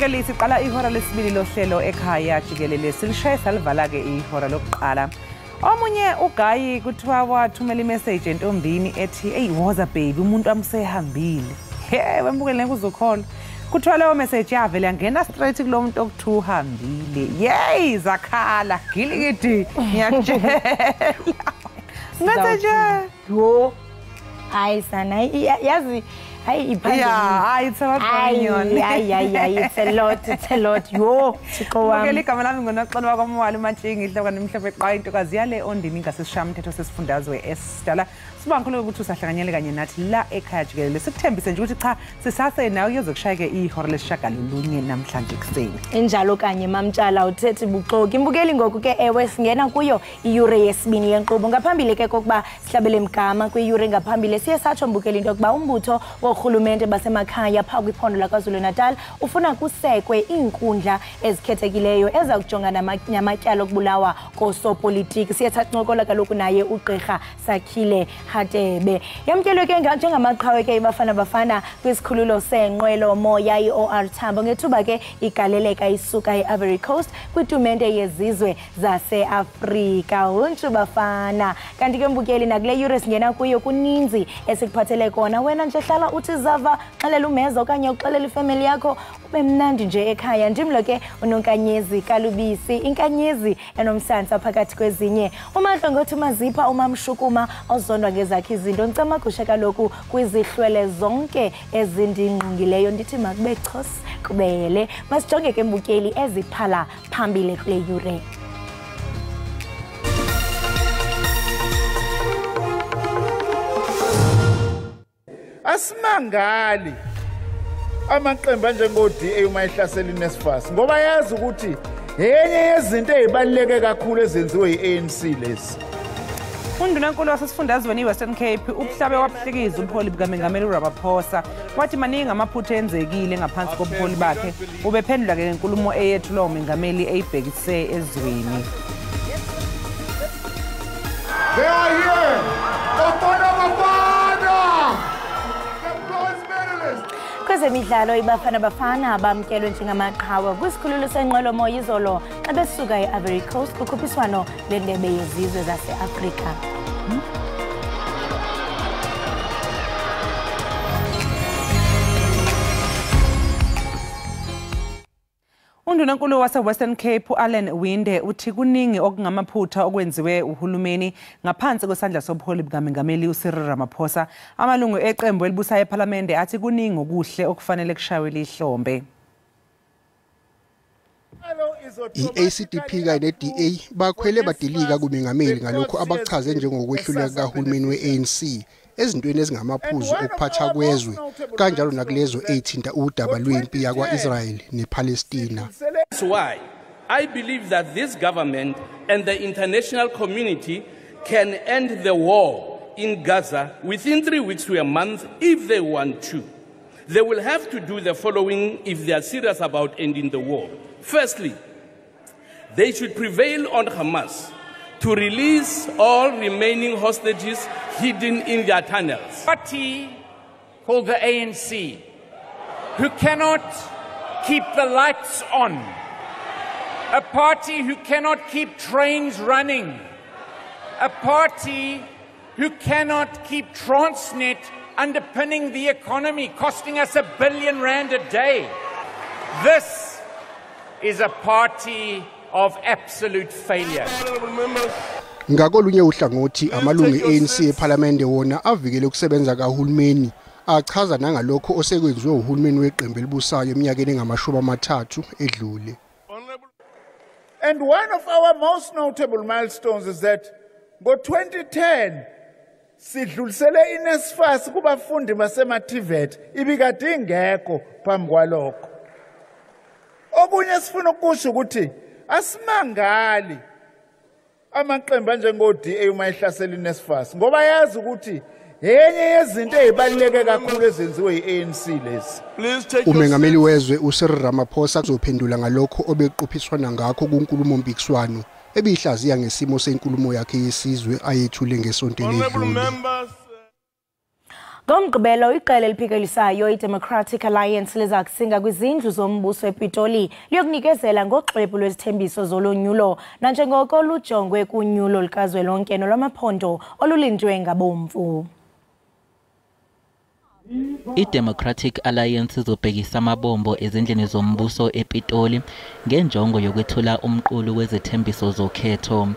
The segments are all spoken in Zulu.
Mbukeli siqala ihora lesibili lohlelo Ekhaya Jikelele silishaye salivala ke ihora lokuqala. Omunye uGayi kuthiwa wathumela imessage entombini ethi hey woza baby umuntu amsehambile. He wembukele nguzukhola. Kuthiwa leyo message yavela yangena straight kulo muntu okuthiwa uhambile. Yey zakhala gilikidi ngiyakutshela. Ngathi yo hayi sana yazi hayi iphande hayi it's a lot yo Thixo wami ngeli gama lami ngonaxolwa kwaMwali uMatshingi ihloko nemhlophe eqwa intokazi yale ondini ngasisishaya umthetho sesifundazwe esidala sibankhulu ukuthi usahlanganyele kanye nathi la Ekhaya Jikelele sikuthembise nje ukuthi cha sisase nawe kuyozokushayeke ihora lesishagalolunye namhlanje kuseni enjalo kanye mamtshala uthethi buxoki imbukeli ngoku ke ewe singena kuyo iyure yesibini yenqubo ngaphambili ke kokuba sihlabele mgama kwiyure ngaphambili siye satsho mbukeli into yokuba umbutho wohulumente basemakhaya pha kwiphondo laKwaZulu-Natal ufuna kusekwe iinkundla ezikhethekileyo eza kujongana namatyala okubulawa kosopolitiki siye sathincokola kaloku naye ugqirha Sakhile Hatebe yamkelwe ke njengamaqhawe ke bafana kwisikhululo senqwelo moya iOR Tambo ngethuba ke igaleleka isuka eIvory Coast kwitumente yezizwe zaseAfrika untshu bafana kanti ke mbukeli nakule yure singena kuyo kuninzi esikuphathele kona wena nje hlala uthi zava xelela umeza okanye uxelela ifamily yakho ube mnandi nje ekhaya ndimlo ke unonkanyezi kalubisi inkanyezi enomsansa phakathi kwezinye umahlo ngothi mazipha umamshukuma ozondwa ngezakhe izinto ncamagusha kaloku kwizihlwele zonke ezindingqungileyo ndithi makube chos kubele masijonge ke mbukeli eziphala phambili kule yure Asimangali amaqembu anjengo-DA uma ehlasela iNSFAS ngoba yazi ukuthi yenye yezinto ezibaluleke kakhulu ezenziwe yi-ANC lezi. Undunankulu wasesifundazweni iWestern Cape ubuhlabe wabhlikiza umholi bukaMengameli uRamaphosa wathi maningi amaphutha enzekile ngaphansi kobuholi bakhe ubephendula ke ngenkulumo eyethulwa uMengameli eyibhekise ezweni. They are here. Kwezemidlalo ibafana bamkelwe njengamaqhawe kwisikhululo senqwelo moya izolo xa besuka eIvory Coast kukhuphiswano lendebe yezizwe zaseAfrika. Undunankulu wase-Western Cape Allen Winde uthi kuningi okungamaphutha okwenziwe uhulumeni ngaphansi kwesandla sobuholi bukaMengameli uCyril Ramaphosa amalungu eqembu elibusayo eParliament athi kuningi okuhle okufanele kushaywe lihlombe. I-ACDP kanye ne-DA bakhwele badilika kuMengameli ngalokho abachaze njengokwehluleka kahulumeni we-ANC ezintweni ezingamaphuzu okuphatha kwezwe kanjalo nakulezo ezithinta udaba lwempi yakwa-Israel nePalestina. That's why I believe that this government and the international community can end the war in Gaza within 3 weeks to a month if they want to. They will have to do the following if they are serious about ending the war. Firstly, they should prevail on Hamas to release all remaining hostages hidden in their tunnels. A party called the ANC, who cannot keep the lights on, a party who cannot keep trains running, a party who cannot keep Transnet underpinning the economy, costing us R1 billion a day. This is a party of absolute failure. Ngakolunye uhlangothi amalungu e-ANC eParliament wona avikele ukusebenza kahulumeni achaza nangalokho osekwenziwe uhulumeni weqembu elibusayo eminyakeni engama-30 edlule. And one of our most notable milestones is that ngo-2010 sidlulisele iNSFAS kubafundi basemaTivet ibikade ingekho phambi kwalokho. Okunye sifuna ukusho ukuthi asimangali amaqembu anjengo-DA uma ehlasela iNSFAS ngoba yazi ukuthi yenye yezinto ezibaluleke kakhulu ezenziwe yi-ANC lezi. Umengameli wezwe uCyril Ramaphosa uzophendula ngalokho obeqophiswana ngakho kunkulumo mpikiswano ebihlaziya ngesimo senkulumo yakhe yesizwe ayethule ngesonto ledlule. Ngomgqibelo iqela eliphikelisayo iDemocratic Alliance liza kusinga kwizindlu zombuso ePitoli liyokunikezela ngoxwebhu lwezithembiso zolonyulo nanjengoko lujongwe kunyulo likazwelonke nolwamaphondo olulindwe ngabomvu. iDemocratic Alliance izobhekisa amabombo ezindlini zombuso ePitoli ngenjongo yokwethula umqulu wezethembiso zokhetho.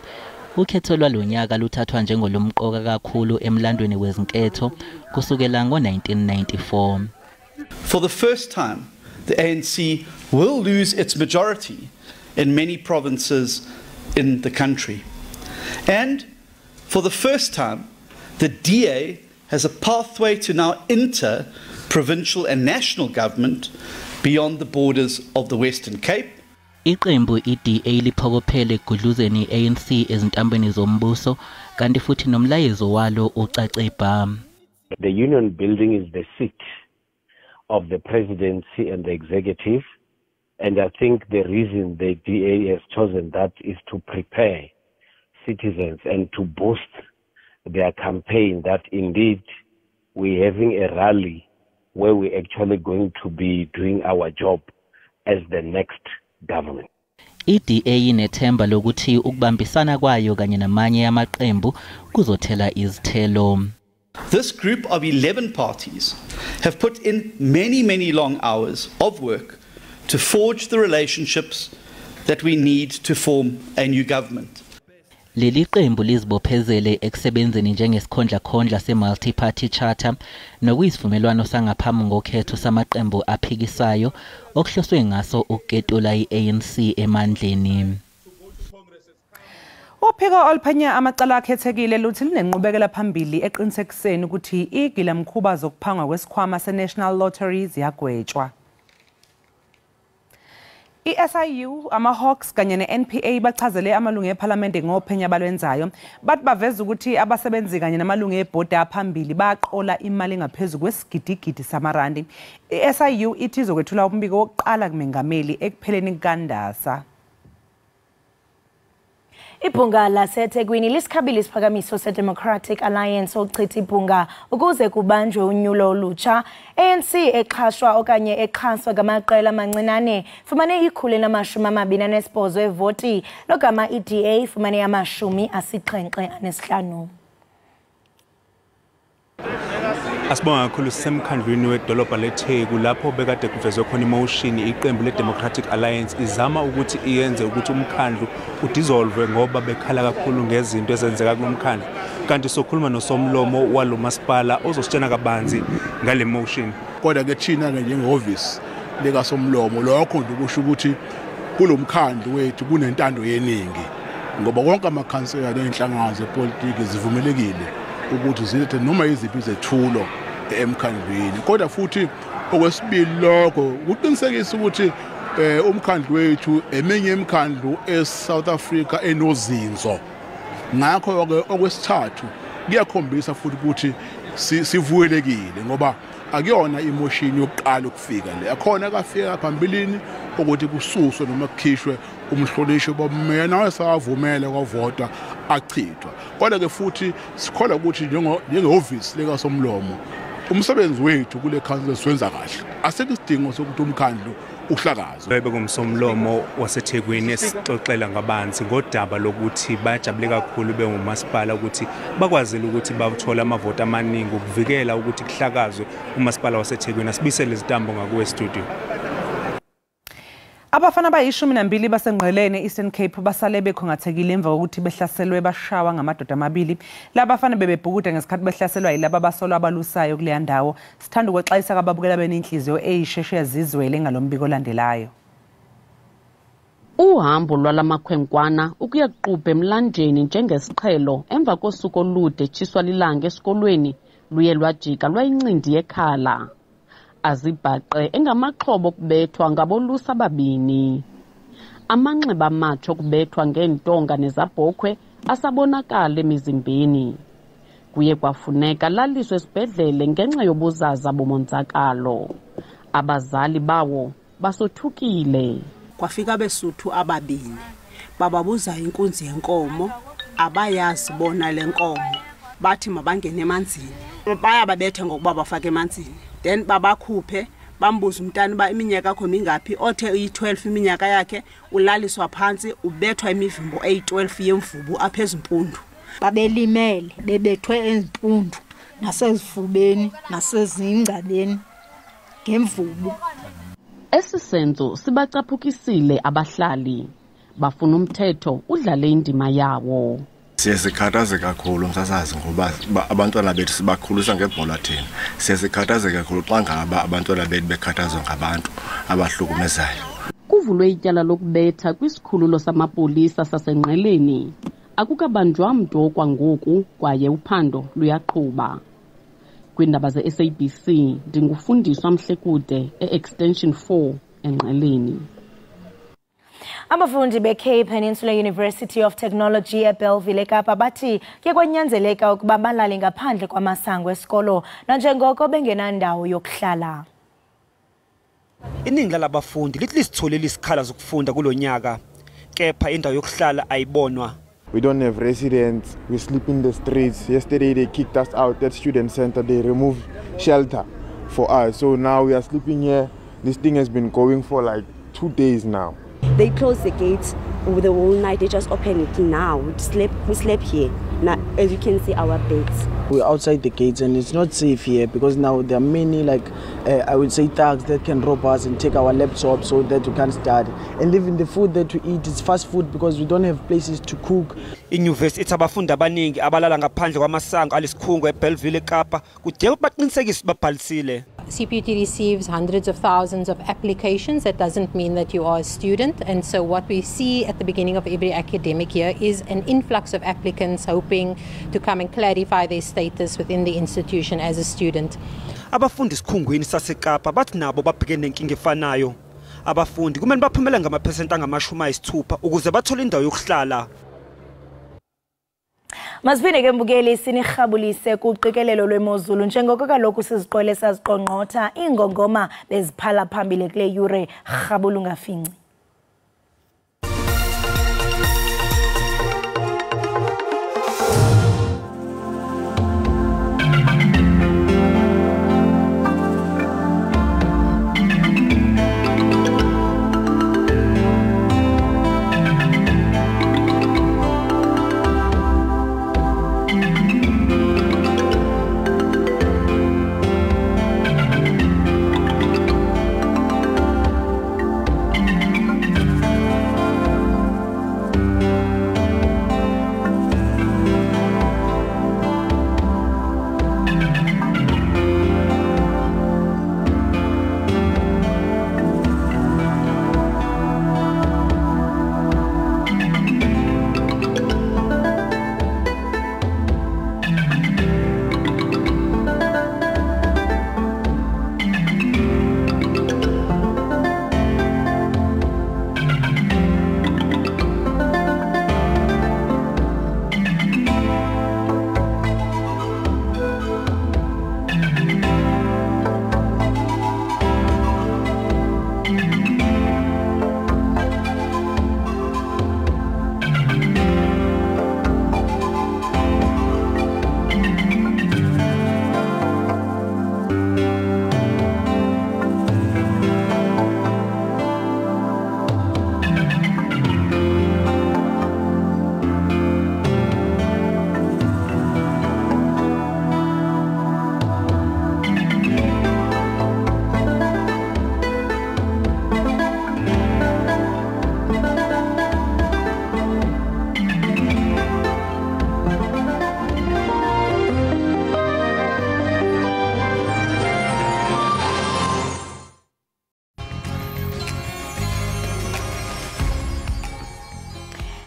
Ukhetho lwalonyaka luthathwa njengolumqoka kakhulu emlandweni wezinketho kusukela ngo-1994. For the first time, the ANC will lose its majority in many provinces in the country. And for the first time, the DA has a pathway to now enter provincial and national government beyond the borders of the Western Cape. Iqembu iDA liphokophele ekugudluzeni iANC ezintambeni zombuso kanti futhi nomlayezo walo ucace bha. The union building is the seat of the presidency and the executive, and I think the reason the DA has chosen that is to prepare citizens and to boost their campaign that indeed we're having a rally where we're actually going to be doing our job as the next government. iDA inethemba lokuthi ukubambisana kwayo kanye namanye amaqembu kuzothela izithelo. This group of 11 parties have put in many long hours of work to forge the relationships that we need to form a new government. Leli qembu lizibophezele ekusebenzeni njengesikhondla se-multi-party charter nokuyisivumelwano sangaphambi ngokhetho samaqembu aphikisayo okuhloswe ngaso ukuketula iANC emandleni. Uphiko oluphenya amacala akhethekile luthi linenqubekela phambili eqinisekiseni ukuthi igilamkhuba zokuphangwa kwesikhwama seNational Lottery ziyagwetshwa. iSIU, amaHawks kanye neNPA bachazele amalungu eParliament ngophenya balwenzayo bathi baveza ukuthi abasebenzi kanye namalungu ebhodi aphambili baqola imali engaphezulu kwesigidigidi samarandi. iSIU ithi izokwethula umbiko wokuqala kumengameli ekupheleni kukaNdasa. Ibhunga laseThekwini lisikhabile isiphakamiso seDemocratic Alliance okuchitha ibhunga ukuze kubanjwe unyulo olutsha. ANC exhashwa okanye exhaswa ngamaqela amancinane fumane 128 evoti logama iDA fumane 75. Asibonga kakhulu sisemkhandlwini wedolobha leTheku lapho bekade kuvezwe khona emotion iqembu leDemocratic Alliance izama ukuthi iyenze ukuthi umkhandlu udissolve ngoba bekhala kakhulu ngezinto ezenzeka kulomkhandlu kanti sokhuluma nosomlomo walo masipala ozositshena kabanzi ngale motion. Kodwa ke thina njengehhovisi leka somlomo lokho ngikusho ukuthi kulomkhandlu wethu kunentando yeningi ngoba konke amakhansela nenhlangano zepolitiki zivumelekile ukuthi zilethe noma iziphi izethulo emkhandlwini. Kodwa futhi okwesibili lokho kuqinisekisa ukuthi umkhandlu wethu eminye imikhandlu eSouth Africa enozinzo. Ngakho ke okwesithathu kuyakhombisa futhi ukuthi sivuyelekile ngoba akuyona emotion yokuqala ukufika le. Akhona kafika phambilini ukuthi kususwe noma kukhishwe umhlolisho bomeya nawe savumela kwavota achithwa. Kodwa ke futhi sikholwa ukuthi njengehhovisi leka somlomo umsebenzi wethu kule council siwenza kahle. Asekho isidingo sokuthi umkhandlu uhlakazwe. Bekumsomlomo waseThekwini esixoxela ngabanzi ngodaba lokuthi bajabule kakhulu bengumasipala ukuthi bakwazile ukuthi bathola amavoti amaningi ukuvikela ukuthi kuhlakazwe umasipala waseThekwini. Asibisele izitambo ngakuwe studio. Abafana abayi12 basengqelene Eastern Cape basale bekhongathekile emva kokuthi behlaselwe bashawa ngamadoda amabili. Labafana bebebhukuda ngesikhathi behlaselwa yilabo abasolwa abalusayo kuleya ndawo. Sithanda ukuxwayisa ababukela beninhliziyo eyisheshe yazizwele ngalombiko olandelayo. Uhambo lwalamakhwenkwana ukuya kuqubha emlandeni njengesiqhelo emva kosuku olude etshiswa lilanga esikolweni luye lwajika lwayincindi yekhala. Azibhaqe engamaxhobo okubethwa ngabolusa ababini. Amanxeba amatsho okubethwa ngeentonga nezabhokhwe asabonakala emizimbeni. Kuye kwafuneka laliswe esibhedlele ngenxa yobuzaza bomonzakalo. Abazali bawo basothukile. Kwafika abesuthu ababini bababuza inkunzi yenkomo abayazi bona lenkomo bathi mabangene emanzini bayababetha ngokuba bafake emanzini then babakhuphe bambuza umntana uba iminyaka yakho mingaphi othe uyi-12 iminyaka yakhe ulaliswa phansi ubethwa imivimbo eyi-12 yemvubu apha ezimpundu. Babelimele bebethwe ezimpundu nasezifubeni nasezingcabeni ngemvubu. Esi senzo sibacaphukisile abahlali bafuna umthetho udlale indima yawo. Siyazikhathaze kakhulu msasazi ngoba abantwana bethu sibakhulisa ngebhola thina. Siyazikhathaze kakhulu xa ngaba abantwana bethu bekhathazwa ngabantu abahlukumezayo. Kuvulwe ityala lokubetha kwisikhululo samapolisa saseNgqeleni. Akukabanjwa mntu okwangoku kwaye uphando luyaqhuba. Kwindaba ze-SABC ndingufundiswa Mhlekude e-Extension 4 eNgqeleni. Abafundi be-Cape Peninsula University of Technology eBellville eKapa bathi ke kwanyanzeleka ukuba balale ngaphandle kwamasango esikolo nanjengoko bengenandawo yokuhlala. Iningi labafundi lithi lisitholile isikhala zokufunda kulonyaka kepha indawo yokuhlala ayibonwa. We don't have residents, we sleep in the streets. Yesterday they kicked us out at student center, they removed shelter for us. So now we are sleeping here. This thing has been going for like 2 days now. They closed the gates over the whole night, they just opened it now. We slept here. Now, as you can see, our beds. We're outside the gates and it's not safe here because now there are many, I would say, thugs that can rob us and take our laptops so that we can't study. And even the food that we eat is fast food because we don't have places to cook. Inyuvesi ithi abafundi abaningi abalala ngaphandle kwamasango alisikhungo eBellville eKapa kudinga ukubaqinisekisa babhalisile. CPUT receives hundreds of thousands of applications. That doesn't mean that you are a student. And so what we see at the beginning of every academic year is an influx of applicants hoping to come and clarify their status within the institution as a student. Abafundi isikhungweni saseKapa bathi nabo babhekene nenkinga efanayo. Abafundi kumele baphumele ngamaphesenti angama-60 ukuze bathole indawo yokuhlala. Masibine ke mbukeli sinirhabulise kuqikelelo lwemozulu njengoko kaloku siziqwele saziqonqotha ingongoma beziphala phambili kule yure rhabula ungafinci.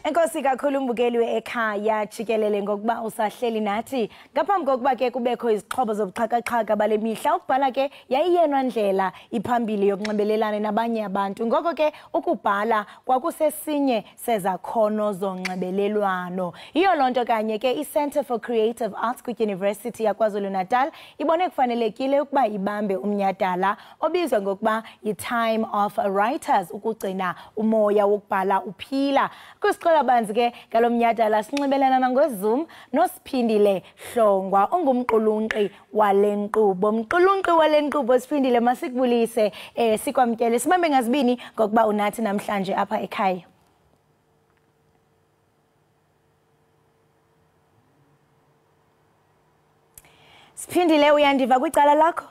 Enkosi kakhulu mbukeli we-Ekhaya Jikelele ngokuba usahleli nathi ngaphambi kokuba ke kubekho izixhobo zobuxhakaxhaka bale mihla ukubhala ke yayiyenwa ndlela iphambili yokunxibelelana nabanye abantu ngoko ke ukubhala kwakusesinye sezakhono zonxibelelwano. Yiyo lonto kanye ke iCenter for Creative Arts kwiUniversity yaKwaZulu-Natal ibone kufanelekile ukuba ibambe umnyhadala obizwa ngokuba yi-Time of Writers ukugcina umoya wokubhala uphila. Kwisixhobo kabanzi ke ngalomnyadala sinxibelelana ngoZoom noSiphindile Hlongwa ongumqulunqi walenkqubo. Mqulunqi walenkqubo Siphindile masikubulise sikwamkele sibambe ngazibini ngokuba unathi namhlanje apha ekhaya. Siphindile uyandiva kwicala lakho?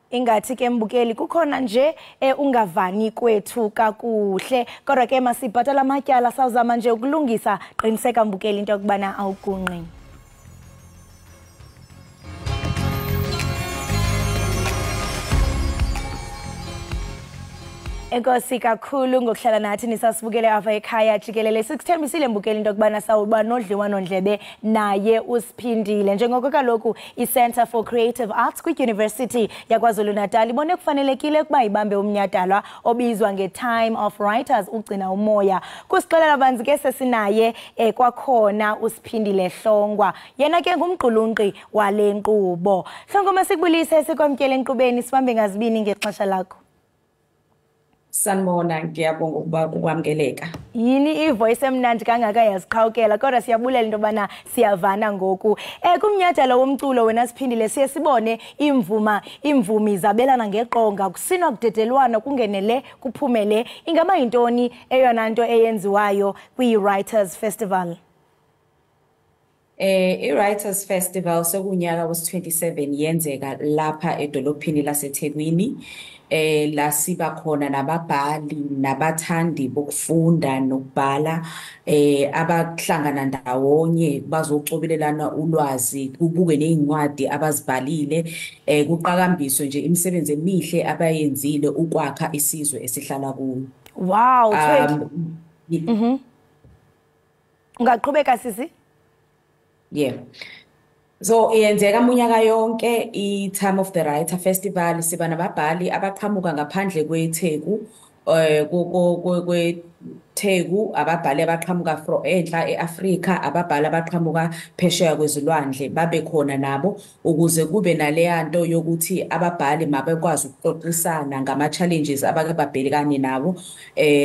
Ingathi ke mbukeli kukhona nje ungavani kwethu kakuhle kodwa ke masibhatala amatyala sawuzama nje ukulungisa qiniseka mbukeli into yokubana awukunqi. Enkosi kakhulu ngokuhlala nathi nisasibukele apha ekhaya Jikelele. Sikuthembisile mbukeli into yokubana sawuba nodliwano-ndlebe naye uSiphindile njengoko kaloku iCentre for Creative Arts kwidyunivesithi yaKwaZulu-Natal ibone kufanelekile ukuba ibambe umnyhadalwa obizwa nge-Time of Writers ugcina umoya. Kusixelela banzi ke sesinaye kwakhona uSiphindile Hlongwa yena ke ngumqulunqi wale nkqubo. Hlongwa masikubulise sikwamkele enkqubeni sibambe ngazibini ngexesha lakho. Sanibona ngiyabonga ukuba ukwamkeleka. Yini ivoice emnandi kangaka yaziqhawukela kodwa siyabulela into bana siyavana ngoku. Kumnyhadalo womculo wena Siphindile siye sibone imvumi zabelana ngeqonga kusinwa kudedelwana kungenele kuphumele. Ingaba yintoni eyona nto eyenziwayo kwi-Writers Festival? I-Writers Festival sekunyaka wesi-27 yenzeka lapha edolophini laseThekwini. La siba khona nababhali nabathandi bokufunda nokubhala abahlangana ndawonye bazocobelelana ulwazi kubuke nezincwadi abazibhalile kuqhakambiswe nje imisebenzi emihle abayenzile ukwakha isizwe esihlala kuwo. Wow, ungaqhubeka sisi? Yeah. So iyenzeka munyaka yonke i-Time of the Writer Festival siba nababhali abaqhamuka ngaphandle kweTheku kweTheku ababhali abaqhamuka from enhla eAfrika ababhali abaqhamuka phesheya kwezilwandle babe khona nabo ukuze kube naleyanto yokuthi ababhali mabekwazi ukuxoxisana ngama-challenges abake babhekane nabo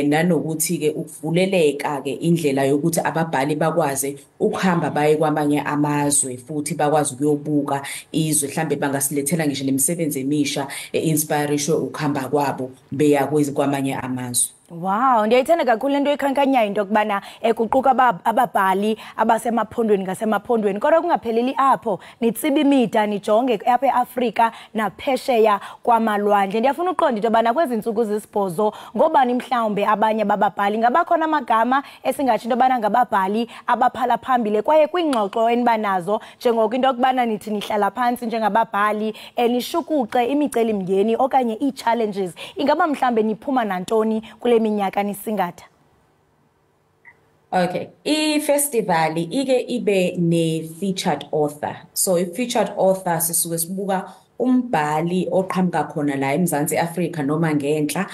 nanokuthi ke ukuvuleleka ke indlela yokuthi ababhali bakwazi ukuhamba baye kwamanye amazwe futhi bakwazi ukuyobuka izwe mhlambe bangasilethela ngisho nemisebenzi emisha inspirishwe ukuhamba kwabo beya kwamanye amazwe. Wow, ndiyayithanda kakhulu into ekhankanyayo into yokubana kuquka ababhali abasemaphondweni ngasemaphondweni kodwa kungapheleli apho nitsiba imida nijonge apha eAfrika naphesheya kwamalwandle. Ndiyafuna uqonda into yobana kwezi ntsuku zisibhozo ngobani mhlawumbe abanye bababhali ngabakhona amagama esingatsho into yobana ngababhali abaphala phambili kwaye kwiingxoxo enibanazo njengoko into yokubana nithi nihlala phantsi njengababhali nishukuxe imicelimngeni okanye ii-challenges ingaba mhlawumbe niphuma nantoni kule minyaka nisingatha? Okay, i-festival ike ibe ne-featured author. So i-featured author sisuke sibuka umbhali oqhamuka khona la eMzansi Afrika noma ngenhla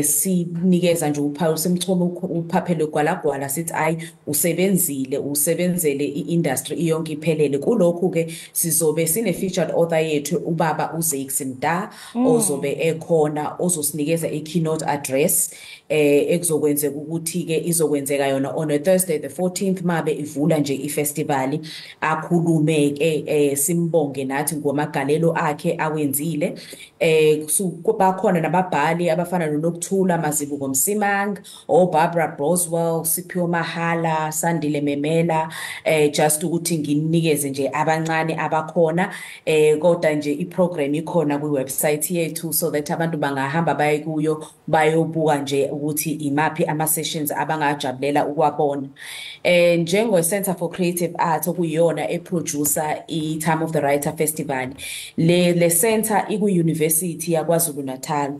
sinikeza nje uphawu simchoma uphaphele gwalagwala sithi ayi usebenzele i-industry iyonke iphelele. Kulokhu ke sizobe sine featured author yethu ubaba uZakes Mda ozobe ekhona ozosinikeza i-keynote address ekuzokwenzeka ukuthi ke izokwenzeka yona on a Thursday the 14th mabe ivula nje i-festival akhulume ke simbonge nathi ngomagalelo akhe awenzile bakhona nababhali abafana noNokthula Mazibuko Msimang Barbara Broswell Siphiwe Mahala Sandile Memela just ukuthi nginikeze nje abancane abakhona kodwa nje iprogram ikhona kwiwebsite yethu so that abantu bangahamba baye kuyo bayobuka nje ukuthi imaphi ama-sessions abangajabulela ukwabona. Njengo Center for Creative Arts okuyiyona eproducer i-Time of the Writer Festival le center iku-University yaKwaZulu-Natal.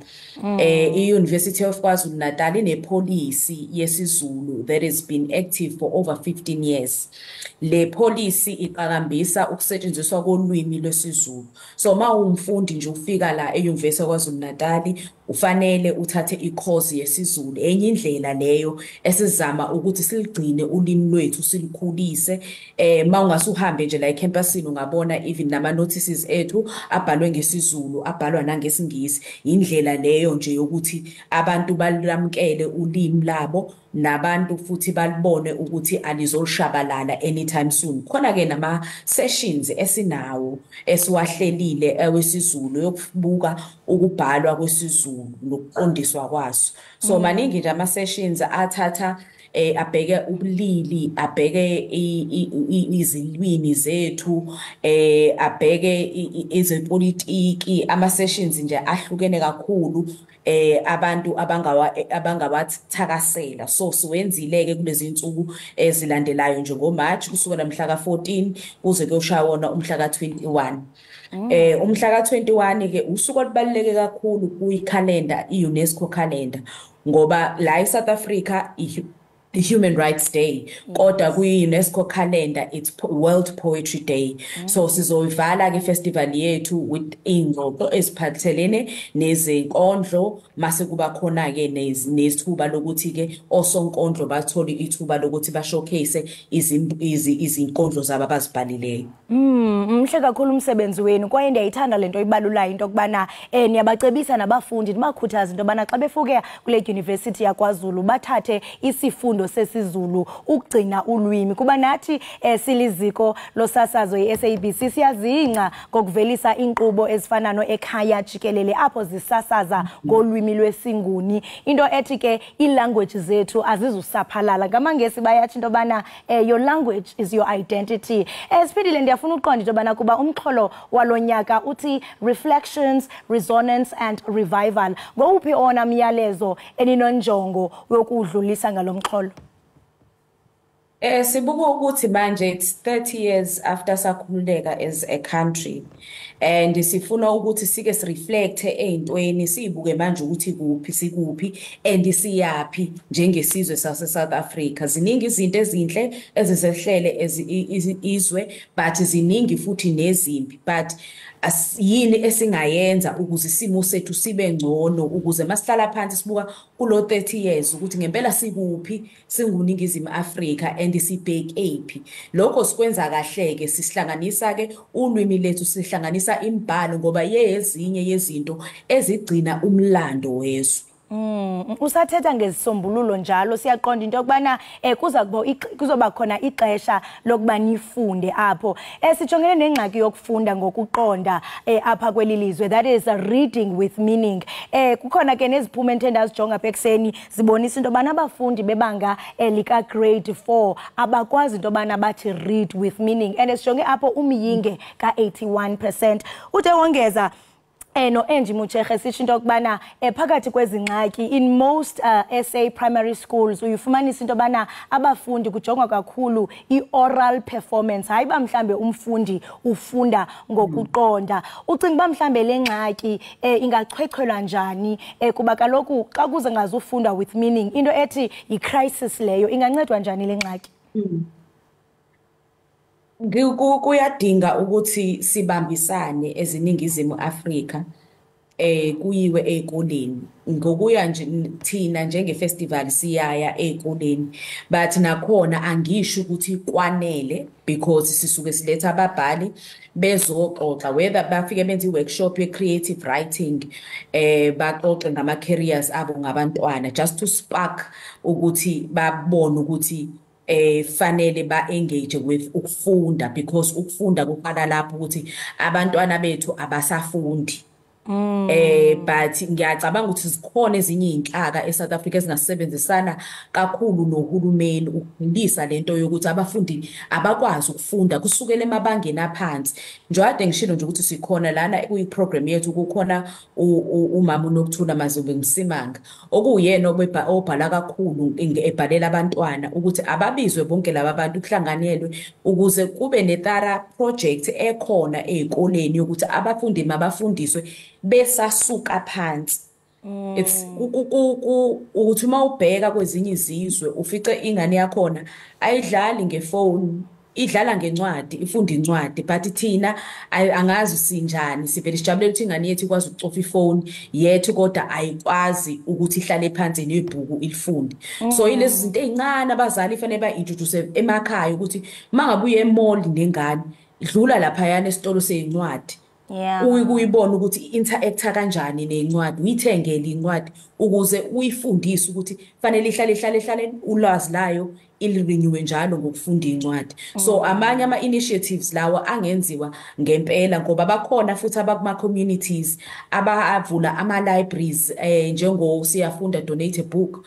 I-University of KwaZulu-Natal inepolicy yesiZulu that has been active for over 15 years. Le policy iqhakambisa ukusetshenziswa kolwimi lwesiZulu. So ma umfundi nje ufika la e-University yaKwaZulu-Natal ufanele uthathe i-course yesiZulu. Enye indlela leyo esizama ukuthi siligcine ulimi lwethu silikhulise. Ma ungasuhambe nje la ecampusini ungabona even nama notices ethu abhalwe ngesiZulu abhalwa nangesingisi indlela leyo nje yokuthi abantu balamkele ulimi labo nabantu futhi balibone ukuthi alizolishabalala anytime soon. Khona ke nama sessions esinawo esiwahlelile ewesiZulu yokubuka ukubhalwa kwesiZulu nokuqondiswa kwaso. So maningi nje ama sessions athatha abheke ubulili, abheke izilwimi zethu, abheke ezepolitiki, ama sessions nje ahlukene kakhulu abantu abangawathakasela. So siwenzile-ke kulezi insuku ezilandelayo nje ngoMarch kusukela mhla ka-14 kuze kuyoshaya wona umhla ka-21. Umhla ka-21 ke usuku olubaluleke kakhulu kuyikhalenda i-UNESCO calendar ngoba la eSouth Africa Human Rights Day kodwa kwi-UNESCO calendar it's World Poetry Day. So sizoyivala ke festival yethu with ingxoxo eziphathelene nezinkondlo mase kuba khona ke nesithuba lokuthi ke osonkondlo bathole ithuba lokuthi ba showcase izinkondlo zabo abazibhalileyo. Mhle kakhulu umsebenzi wenu kwaye ndiyayithanda lento ibalulayo into kubana niyabacebisa nabafundi nibakhuthaza into bana xa befuke kule university yaKwaZulu bathathe isifundo sesiZulu ukugcina ulwimi kuba nathi siliziko losasazo ye-SABC siyazingca ngokuvelisa inkqubo ezifana no-Ekhaya Jikelele apho zisasaza ngolwimi lwesinguni into ethi ke ilanguage zethu azizusaphalala ngamangesi bayathi into bana your language is your identity. Siphendile ndiyafuna uqonda into bana kuba umxholo walonyaka uthi reflections, resonance and revival. Ngowuphi ona myalezo eninonjongo yokudlulisa ngalomxholo? Sibuka ukuthi manje it's 30 years after sakhululeka as a country and sifuna ukuthi sike sireflect eintweni sibuke manje ukuthi kuphi sikuphi and siyapi njengesizwe sase South Africa. Ziningi izinto ezinhle ezisehlele izwe but ziningi futhi nezimpi but yini esingayenza ukuze isimo sethu sibe ngcono ukuze masihlala phansi sibuka kulo 30 years ukuthi ngempela sikuphi singuningizimu Afrika and sibheke ephi. Lokho sikwenza kahle ke sihlanganisa ke ulwimi lethu sihlanganisa imbhalo ngoba yezinye yezinto ezigcina umlando wezwe. Usathetha ngezisombululo njalo siyaqonda into kubana kuzoba khona ixesha lokuba nifunde apho sijongene nengxaki yokufunda ngokuqonda apha kwelilizwe that is a reading with meaning. Kukhona ke neziphumo endazijonga apha ekseni zibonisa into bana abafundi bebanga lika grade 4 abakwazi into bana bathi read with meaning and sijonge apho umyinge ka 81%. Uthe wongeza no Angie Mucheche sisho into kubana phakathi kwezingxaki in most SA primary schools uyifumanisa into bana abafundi kujongwa kakhulu i-oral performance hayi ba mhlambe umfundi ufunda ngokuqonda. Ucinga ba mhlambe lengxaki ingachwechwelwa njani kuba kaloku xa kuze ngazufunda with meaning into ethi i-crisis leyo ingancedwa njani lengxaki? Kuyadinga ukuthi sibambisane eziningizimu Afrika kuyiwe ezikoleni ngokuya nje thina njenge festival siyaya ezikoleni but nakhona angisho ukuthi kwanele because sisuke siletha ababhali bezoxoxa whether bafike benze workshop ye creative writing baxoxe ngama careers abo ngabantwana just to spark ukuthi babone ukuthi fanele ba engage with ukufunda because ukufunda kuqala lapho ukuthi abantwana bethu abasafundi. But ngiyacabanga ukuthi zikhona ezinye izinhlaka eSouth Africa ezingasebenzisana kakhulu nohulumeni ukufundisa lento yokuthi abafundi abakwazi ukufunda kusukela emabangeni aphansi. Njalo ngishilo nje ukuthi sikhona lana kuyiprogram yethu kukhona umama uNokthula Mazube Msimanga okuyena obhala kakhulu ebhalela abantwana ukuthi ababizwe bonke laba bantu kuhlanganelwe ukuze kube netara project ekhona ezikoleni ukuthi abafundi mabafundiswe besasuka phansi. It's ukuthi mawubheka kwezinye izizwe ufice ingane yakhona ayidlali ngefoni idlala ngencwadi ifunda incwadi but thina angazi sinjani sivele sijabulela ukuthi ingane yethu ikwazi ukucofa ifoni yethu kodwa ayikwazi ukuthi ihlale phansi nebhuku ilifunde. So ilezi zinto ezincane abazali fanele ba introduce emakhaya ukuthi mangabuye emall nengane idlula lapha yana esitolo sezincwadi uyibona ukuthi interact kanjani nencwadi uyithengele incwadi ukuze uyifundise ukuthi fanele ihlale ulwazi layo ilirenewe njalo ngokufunda incwadi. So amanye ama initiatives lawa angenziwa ngempela ngoba bakhona futhi abakuma communities abavula ama libraries njengo siyafunda donate a book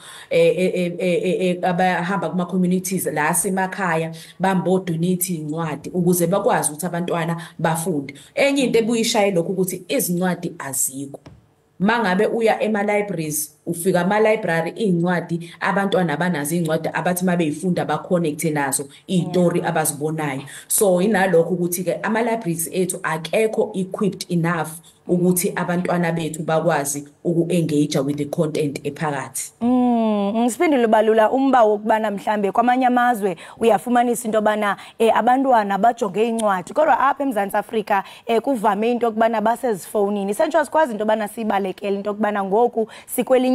abahamba kuma communities la semakhaya bambo donate incwadi ukuze bakwazi ukuthi abantwana bafunde. Enye into ebuyishaye lokho ukuthi izincwadi azikho. Mangabe uya ema libraries ufika ama library incwadi abantwana abanazo incwadi abathi mabeyifunda ba connect nazo izitori abazibonayo. So inalokho ukuthi ke ama libraries ethu akekho equipped enough ukuthi abantwana bethu bakwazi uku-engage with the content ephakathi. Ngisiphendule balula umba wokubana mhlambe kwamanye amazwe uyafumanisa into bana abantwana bajonge incwadi kodwa apha eMzantsi Afrika kuvame into okubana basezifonini sentsho sikwazi into bana sibalekele into okubana ngoku sikwelinye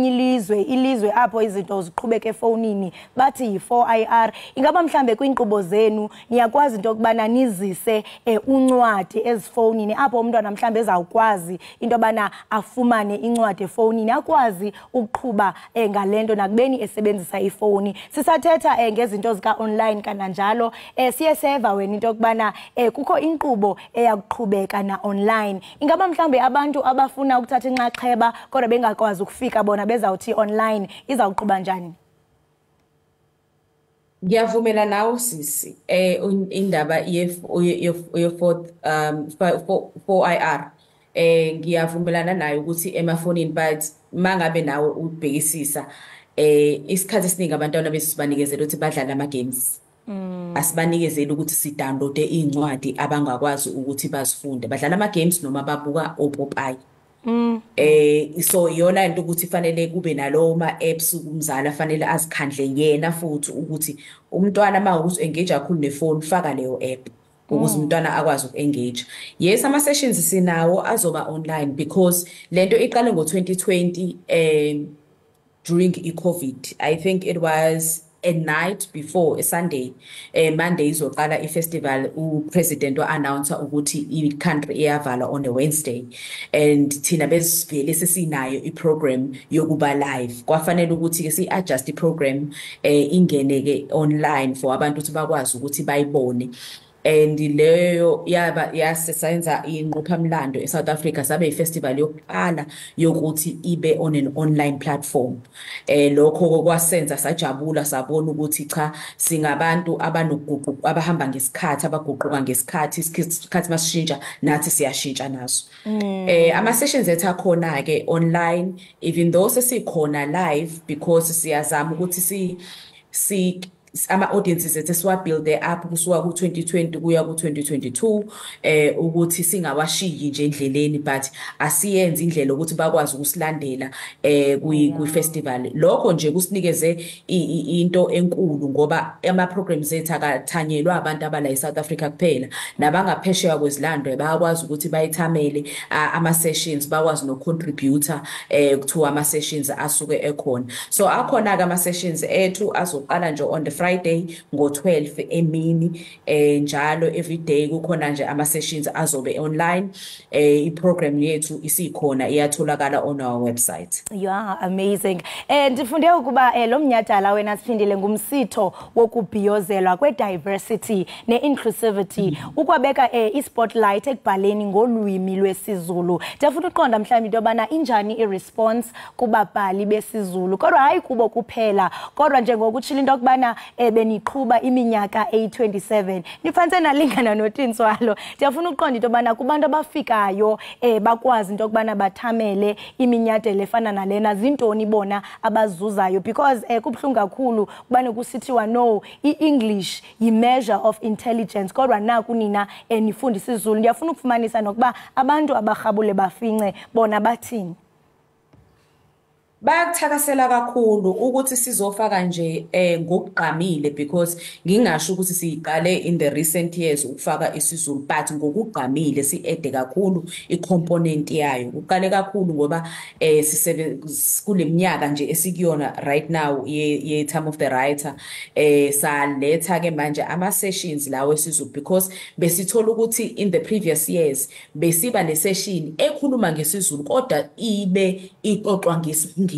ilizwe apho izinto ziqhubeka efonini bathi yi4IR. Ingaba mhlambe kwinkqubo zenu niyakwazi into okubana nizise uncwadi ezifonini apho umntwana mhlambe ezawukwazi into bana afumane incwadi efonini akwazi ukuqhuba ngalento nakubeni esebenzisa ifoni. Sisathetha ngezinto zika online kananjalo siye seva wena into okubana kukho inkqubo eyakuqhubeka na online. Ingaba mhlambe abantu abafuna ukuthatha inxaxheba kodwa bengakwazi ukufika bona bezawuthi online izawuqhuba njani? Ngiyavumela nawo sisi indaba ye 4IR ngiyavumelana nayo ukuthi emafonini but mangabe nawe ubhekisisa isikhathi esiningi abantwana besibanikezela ukuthi badlala ama games. Asibanikezeli ukuthi si-download incwadi abangakwazi ukuthi bazifunde badlala ama games noma babuka opopayi. So iyona into ukuthi fanele kube nalowo ma apps umzali fanele azikhandle yena futhi ukuthi umntwana mawukuthi engage kakhulu nefoni faka leyo app ukuze umntwana akwazi uku-engage. Yes, ama sessions sinawo azoba online because lento iqale ngo-2020 during i-COVID. I think it was a night before a Sunday. Monday izoqala i-festival upresident wa-announce ukuthi i-country iyavala on a Wednesday and thina besivele sesinayo i-program yokuba live. Kwafanele ukuthi ke si-adjust i-program ingene ke online for abantu ukuthi bakwazi ukuthi bayibone. And leyo yasesenza inqophamlando eSouth Africa sabe ifestival yokuqala yokuthi ibe on an online platform. Lokho kwasenza sajabula sabona ukuthi cha singabantu abanoguquko abahamba ngesikhathi abaguquka ngesikhathi isikhathi masishintsha nathi siyashintsha naso. Ama sessions ethu akhona ke online even though sesikhona live because siyazama ukuthi si ama audiences ethu siwabuild up kusuka ku-2020 kuya ku-2022 ukuthi singawashiyi nje endleleni but asiyenze indlela ukuthi bakwazi ukusilandela kwi-festival. Lokho nje kusinikeze into enkulu ngoba ama programs ethu akathanyelwa abantu abala eSouth Africa kuphela nabangaphesheya kwezilando bayakwazi ukuthi bayithamele ama sessions bakwazi no contributor to ama sessions asuke ekhona. So akhona ke ama sessions ethu azoqala nje on the Friday ngo-12 emini njalo every day kukhona nje ama sessions azobe online. I-program yethu isikhona iyatholakala on our website. Yeah, amazing. Ndifunde ukuba lo mnyadala wena siphindile ngumsitho wokubhiyozelwa kwe-diversity ne-inclusivity ukwabeka i-spotlight ekubhaleni ngolwimi lwesiZulu. Ndiyafuna uqonda mhlawumbe into yobana injani i-response kubabhali besiZulu kodwa hayi kubo kuphela kodwa njengokutshila into yokubana beniqhuba iminyaka 27 nifanele nalingana noTinswalo. Ndiyafuna uqonda into yobana kubantu abafikayo bakwazi into yokubana bathamele iminyadelo efana nalena zintoni bona abazuzayo because kubhlungu kakhulu kubane kusithiwa no i-English yi-measure of intelligence kodwa naku nina nifundisa isiZulu. Ndiyafuna ukufumanisa nokuba abantu abarhabule bafince bona bathini. Bayakuthakasela kakhulu ukuthi sizofaka nje ngokugqamile because ngingasho ukuthi siqale in the recent years ukufaka isiZulu but ngokugqamile siede kakhulu icomponent yayo. Uqale kakhulu ngoba kuleminyaka nje esikuyona right now ye time of the writer saletha ke manje ama sessions lawo esiZulu because besithola ukuthi in the previous years besiba ne session ekhuluma ngesizulu kodwa ibe ixoxwa ngesiNgisi.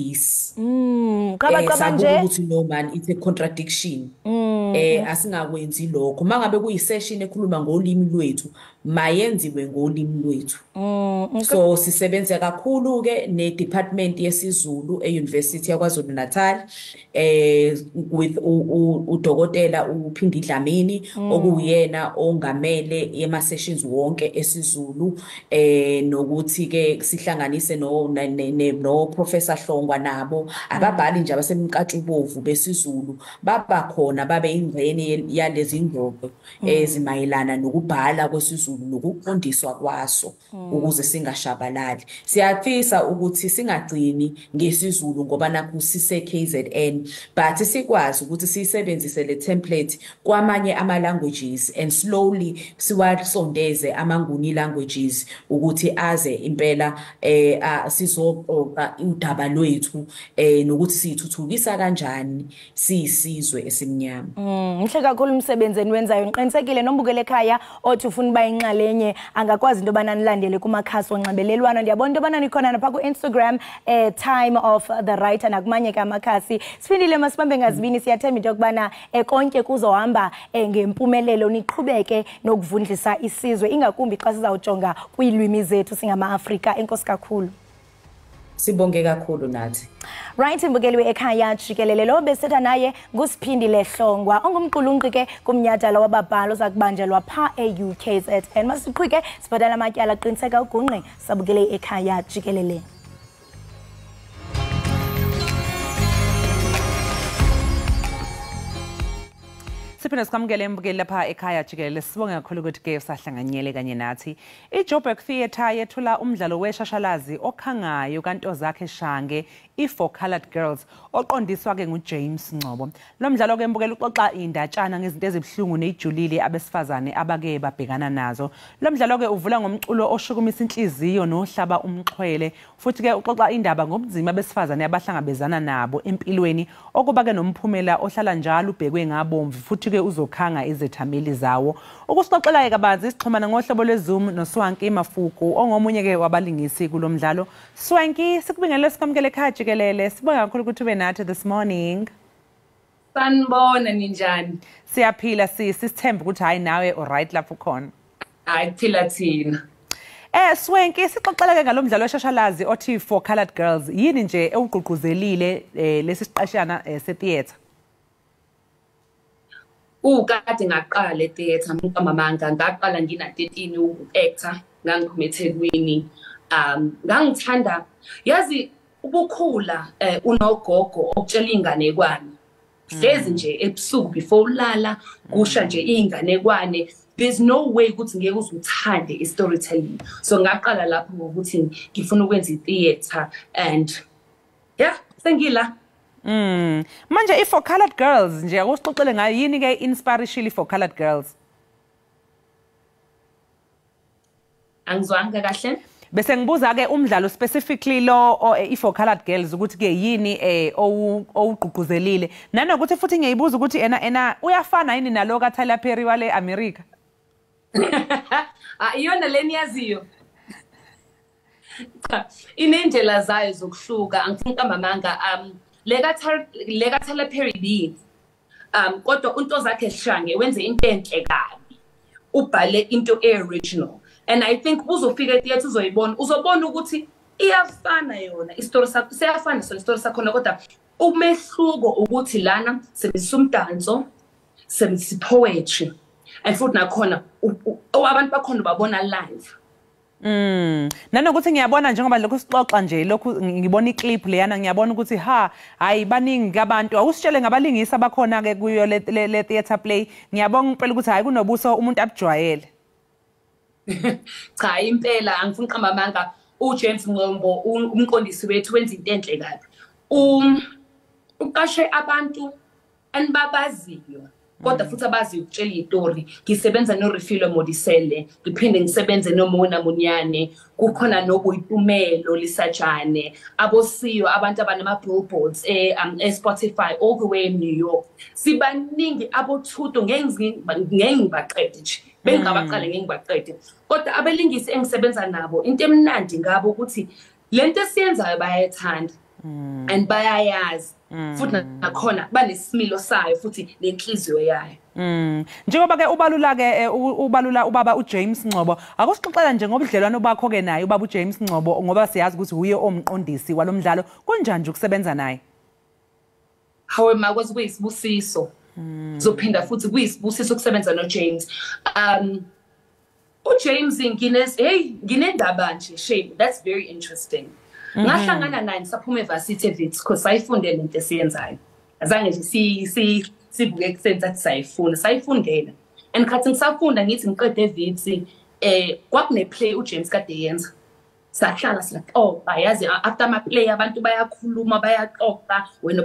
Qaba nje ukuthi no man it's a contradiction. Asingakwenzi lokho mangabe kuyisession ekhuluma ngolimi lwethu mayenziwe ngolimi lwethu. So sisebenza kakhulu ke ne department yesiZulu eUniversity yaKwaZulu Natal with udokotela uPhindi Dlamini okuyena ongamele ema sessions wonke esiZulu nokuthi ke sihlanganise no Professor Hlongwa nabo ababhali nje abasemnkatshubovu besiZulu baba khona babe ingxenye yalezi ingxoxo ezimayelana nokubhala kwesiZulu nokuqondiswa kwaso ukuze singashabalali. Siyafisa ukuthi singagcini ngesizulu ngoba nakho sise KZN but sikwazi ukuthi sisebenzise le template kwamanye ama languages and slowly siwasondeze amanguni languages ukuthi aze impela sizoqoqa udaba lwethu nokuthi sithuthukisa kanjani sisizwe esimnyama. Mhle kakhulu umsebenzi enwenzayo. Ngiqinisekile nombukele ekhaya othi ufuna ba inxalenye angakwazi into bana nilandele kumakhasi onxibelelwano. Ndiyabona into bana nikhona napha ku Instagram Time of the Writer nakumanye kamakhasi. Sifindile masibambe ngazibini siyathemba into kubana konke kuzohamba ngempumelelo niqhubeke nokuvundlisa isizwe ingakumbi xa sizawujonga kwilwimi zethu singama Afrika. Enkosi kakhulu. Sibonge kakhulu nathi. Right imbukeli Ekhaya Jikelele lo besetha naye nguSiphindile Hlongwa ongumqulunqi ke kumnyhadala wababhalo zakubanjelwa pha eUKZN. Masiqhubeke sibhatala amatyala qiniseka ugungqe sabukele Ekhaya Jikelele. Siphinde sikamukele embukeli lapha Ekhaya Jikelele. Sibonge kakhulu ukuthi ke usahlanganyele kanye nathi. iJoburg Theatre yethula umdlalo weshashalazi okhangayo kanto zakhe Shange i4 Colored Girls oqondiswa ke nguJames Ngcobo. Lo mdlalo ke embukeli uxoxa indatshana ngezinto ezibhlungu nejulile abesifazane abake babhekana nazo. Lo mdlalo ke uvula ngomculo oshukumisa inhliziyo nohlaba umxhwele futhi ke uxoxa indaba ngobunzima besifazane abahlangabezana nabo empilweni okuba ke nomphumela ohlala njalo ubhekwe ngabomvu futhi ke uzokhanga izethameli zawo. Ukusixoxela kabanzi isixhumana ngohlobo lweZoom noSwanki Mafuku ongomunye ke wabalingisi kulomdlalo. Swanki sikubingelele sikamukele Ekhaya Jikelele. Sibonga kakhulu ukuthi ube nathi this morning. Sanibona ninjani? Siyaphila sisithemba ukuthi hayi nawe alright lapho khona. Hayi phila thina. Swanki sixoxeleke ngalomdlalo weshashalazi othi 4 Colored Girls. Yini nje ewugqugquzelile lesi siqashana setheatre? Kade ngaqala etheatre mkamamanga ngaqala ngina 13 uku-actor ngangiphuma eThekwini. Ngangithanda yazi ubukhula unogogo okutshela inganekwane. Hlezi nje ebusuku before ulala kusha nje inganekwane. There's no way ukuthi ngeke uzuthande i-storytelling. So ngaqala lapho ngokuthi ngifuna ukwenza itheatre and yeah sengila. Manje i4 Colored Girls nje akusixoxele ngayo yini ke inspiration i4 Colored Girls? Angizwanga kahle. Bese ngibuza ke umdlalo specifically lo i4 Colored Girls ukuthi ke yini owugqugquzelile nanokuthi futhi ngiyibuza ukuthi ena uyafana yini nalo ka Tyler Perry wale America? Iyona leni yaziyo. Inendlela zayo zokuhluka angifuni kamamanga lega Tyler Perry B kodwa into zakhe Shange wenze into enhle kabi ubhale into original and I think uzofika etheatre uzobona ukuthi iyafana yona istory sakho seyafana so istory sakho kodwa umehluko ukuthi lana sebenzisa umdanso sebenzisa poetry and futhi nakhona abantu bakhona babona live. Nanokuthi ngiyabona njengoba lokho sixoxa nje lokho ngibona iclip leyana ngiyabona ukuthi hayi baningi abantu awusitshele ngabalingisi abakhona ke kuyo le theatre play ngiyabonga impela ukuthi hayi kunobuso umuntu abujwayele. Cha impela angifuni qamba amanga uJames Ngcobo umqondisi wethu wenza into enhle kabi uqashe abantu anibabaziyo kodwa futhi abazi ukutshela izitori. Ngisebenza noRefilo Modiselle, ngiphinde ngisebenze noMona Munyane, kukhona noBuyitumelo Lisajane, abosiyo abantu abanama-billboards Spotify all the way in New York. Sibaningi abothuto ngeke ngibaqede nje. Bengingabaqale ngeke ngibaqede. Kodwa abelingisi engisebenza nabo into emnandi ngabo ukuthi lento esiyenzayo bayayithanda and bayayazi. Futhi nakhona banesimilo sayo futhi nenhliziyo yayo. Njengoba ke ubalula ubaba uJames Ngcobo, akusixoxela nje ngobudlelwano bakho ke naye ubaba uJames Ngcobo ngoba siyazi ukuthi uye omqondisi walomdlalo, kunjani nje ukusebenza naye? Hawe makwazi kuyisibusiso. Zophinda futhi kuyisibusiso ukusebenza noJames. uJames nginendaba nje shame, that's very interesting. Ngahlangana naye saphuma eVarsity Wits because sayifundela into esiyenzayo. Azange nje sibuke kusenza ukuthi sayifundela. And khathi ngisafunda ngithi ngiqede eVits kwakune play uJames kade yenza. Sahlala silathi bayazi after ama play abantu bayakhuluma bayaxoxa wena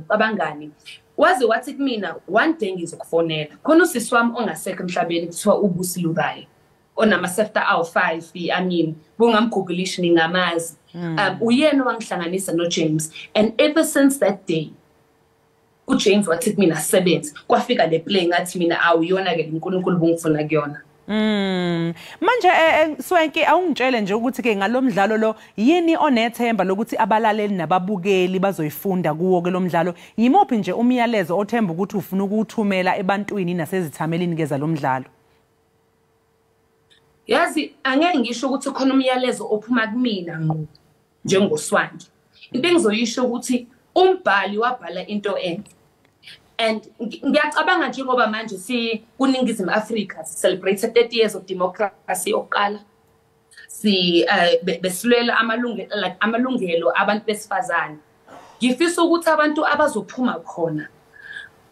abangani. Waze wathi kumina one day ngizokufonela. Khona usisi wami ongasekho emhlabeni kuthiwa uBusi Lubayi. Onama-sefta awu-5, I mean, bungamgooglish ningamazi. Uyena wangihlanganisa noJames. And ever since that day, uJames wathi kumina sebenze. Kwafika le play ngathi mina awuyona-ke uNkulunkulu bungifuna kuyona. Manje Swenki awungitshele nje ukuthi ke ngalomdlalo lo yini onethemba lokuthi abalaleli nababukeli bazoyifunda kuwo ke lomdlalo, yimophi nje umyalezo othemba ukuthi ufuna ukuthumela ebantwini nasezithamelini keza lomdlalo? Yazi angeke ngisho ukuthi khona umyalezo ophuma kumina ngqo njengoSwanki. Into engizoyisho ukuthi umbhali wabhala into enhle. And ngiyacabanga nje ngoba manje kuNingizimu Afrika celebrate 30 years of democracy oqala. Besilwela amalungelo abantu besifazane. Ngifisa ukuthi abantu abazophuma khona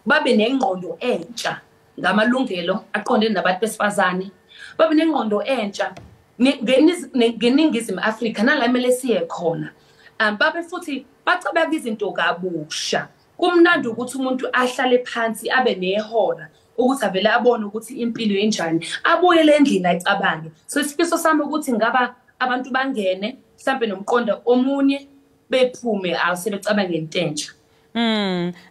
babe nengqondo entsha ngamalungelo aqondene nabantu besifazane. Babe nengqondo entsha ngeNingizimu Afrika nalamele siye khona. Babe futhi bacabanga izinto kabusha. Kumnandi ukuthi umuntu ahlale phansi abe nehora ukuthi avele abone ukuthi impilo yenjani, abuyele endlini ayicabange. So isifiso sami ukuthi ngaba abantu bangene mhlambe nomqondo omunye bephume awusebecabange into entsha.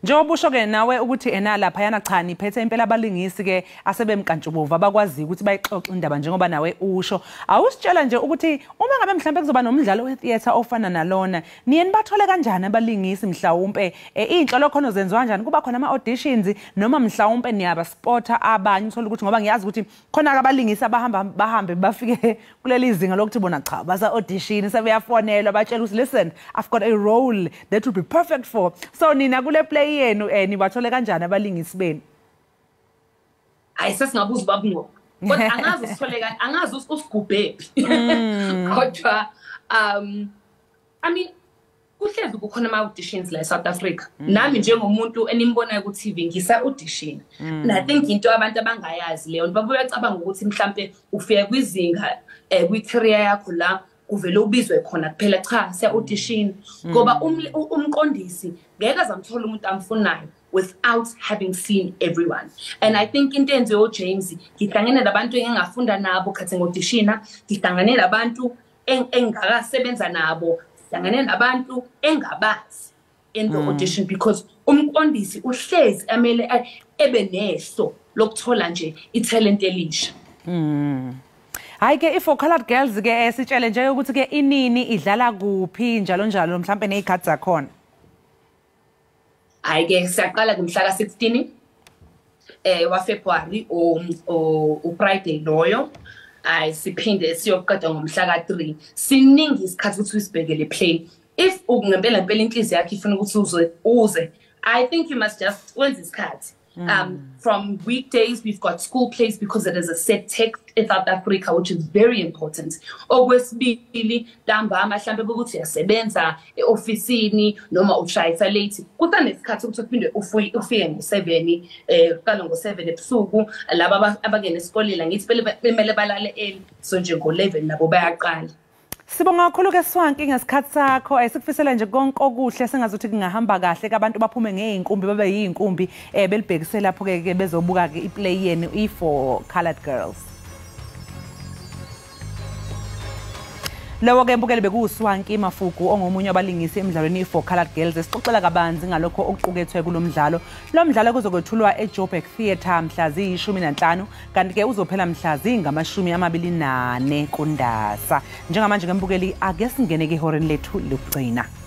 Njengoba usho ke nawe ukuthi lapha yana cha niphethe impela abalingisi ke asebemkantshubovu abakwazi ukuthi bayixoxe indaba njengoba nawe usho. Awusitshela nje ukuthi uma ngabe mhlambe kuzoba nomdlalo wetheater ofana nalona, niyeni bathole kanjani abalingisi mhlawumbe inhlolo khona zenziwa kanjani, kuba khona ama auditions noma mhlawumbe niyaba spotter abanye uthola ukuthi ngoba ngiyazi ukuthi khona abalingisi bahambe bafike kuleli izinga lokuthi bona cha basa audition sebeyafonelwa batshela ukuthi listen, I've got a role that would be perfect for. So nina kule play yenu nibathole kanjani abalingisi benu? Sesingabuza babungo. Kodwa angazi usithole kanjani, angazi usigubhephi. Kodwa I mean kuhlezi kukhona ama auditions la eSouth Africa. Nami njengomuntu enimbonayo ku TV ngisa audition. And I think into abantu abangayazi leyo babuye bacabanga ukuthi mhlambe ufika kwizinga kwi-career yakho la kuvele ubizwe khona kuphela, cha siya audition ngoba umqondisi ngeke azamthola umuntu amfunayo without having seen everyone. And I think into enziwe uJames ngihlangene nabantu engingafunda nabo khathi ngo-auditiona, ngihlangane nabantu engakasebenza nabo, ngihlangane nabantu engabazi in the audition because umqondisi uhlezi amele ebe neso lokuthola nje italent elisha. Hayi ke for colored girls ke sitshele nje ukuthi ke inini idlala kuphi njalo njalo mhlambe nezikhathi zakhona. Hayi ke siyaqala ngomhla ka-16 wa February o Friday loyo. Siphinde siyoqeda ngomhla ka-3. Siningi isikhathi ukuthi sibhekele play. If ungempela inhliziyo yakho ifuna ukuthi uze, I think you must just wenza isikhathi. From weekdays, we've got school plays because it is a set text in South Africa, which is very important. Okwesibili, dambama mhlambe ukuthi uyasebenza e-ofisini noma ushayisa late. Kusanesikhathi ukuthi uphinde ufike ngo-7 qala ngo-7 ebusuku. Laba abangena esikoleni ngithi bemele balale early, so nje ngo-11 nabo bayaqala. Sibonga kakhulu ke Swanki ngesikhathi sakho esikufisela nje konke okuhle sengazuthi kungahamba kahle ke abantu baphume ngeinkumbi babe yinkumbi belibhekise lapho ke bezobuka ke iplay yenu i4 Colored Girls. Lawo ke mbukele bekuSwanki Mafuku ongomunye wabalingisi emidlalweni i4 Colored Girls esixoxela kabanzi ngalokho okuqukethwe kulomdlalo. Lo mdlalo kuzokwethulwa eJoburg Theatre mhla zi-15 kanti ke uzophela mhla zi-24 kuNdasa. Njengamanje ngembukeli ake singene ke ihoreni lethu lokugcina.